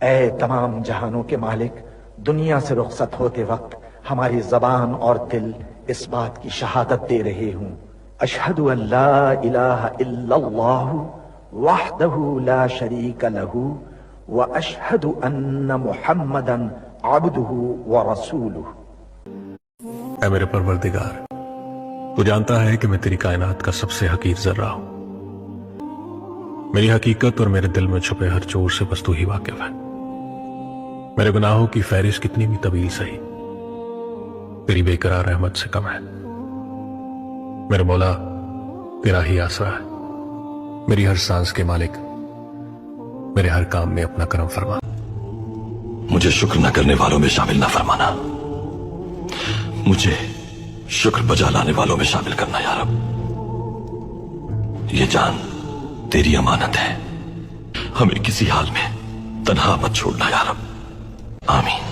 اے تمام جہانوں کے مالک، دنیا سے رخصت ہوتے وقت ہماری زبان اور دل اس بات کی شہادت دے رہے ہوں، اشہد ان لا الہ الا اللہ وحدہ لا شریک لہ واشہد ان محمدا عبدہ ورسولہ۔ اے میرے پروردگار، تو جانتا ہے کہ میں تیری کائنات کا سب سے حقیر ذرہ ہوں۔ میری حقیقت اور میرے دل میں چھپے ہر چور سے بس تو ہی واقف ہے۔ میرے گناہوں کی فہرست کتنی بھی طویل سہی تیری بے قرار رحمت سے کم ہے۔ میرے مولا، تیرا ہی آسرا ہے، میری ہر سانس کے مالک، میرے ہر کام میں اپنا کرم فرما۔ مجھے شکر نہ کرنے والوں میں شامل نہ فرمانا، مجھے شکر بجا لانے والوں میں شامل کرنا یا رب۔ یہ جان تیری امانت ہے، ہمیں کسی حال میں تنہا مت چھوڑنا یا رب، آمین۔